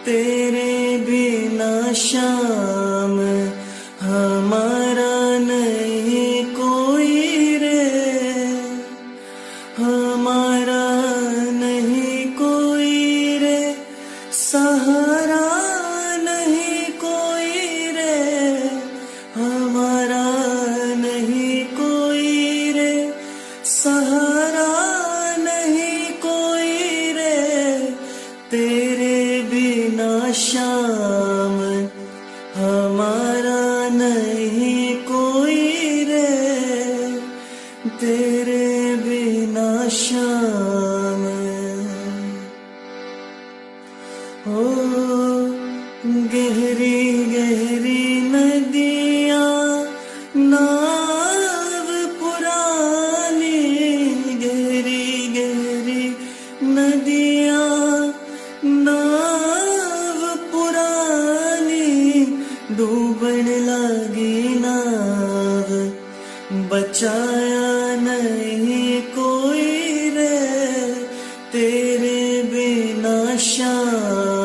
तेरे बिना शाम हमारा नहीं कोई रे, हमारा नहीं कोई रे, सहारा नहीं कोई रे, हमारा नहीं कोई रे, सहारा नहीं कोई रे, तेरे बिना शाम हमारा नहीं कोई रे, तेरे बिना शाम। ओ गहरी गहरी नदियाँ नाव पुरानी, गहरी गहरी नदियाँ नाव पुरानी, डूबन लगी नाव बचाया नहीं कोई रे, तेरे बिना शाम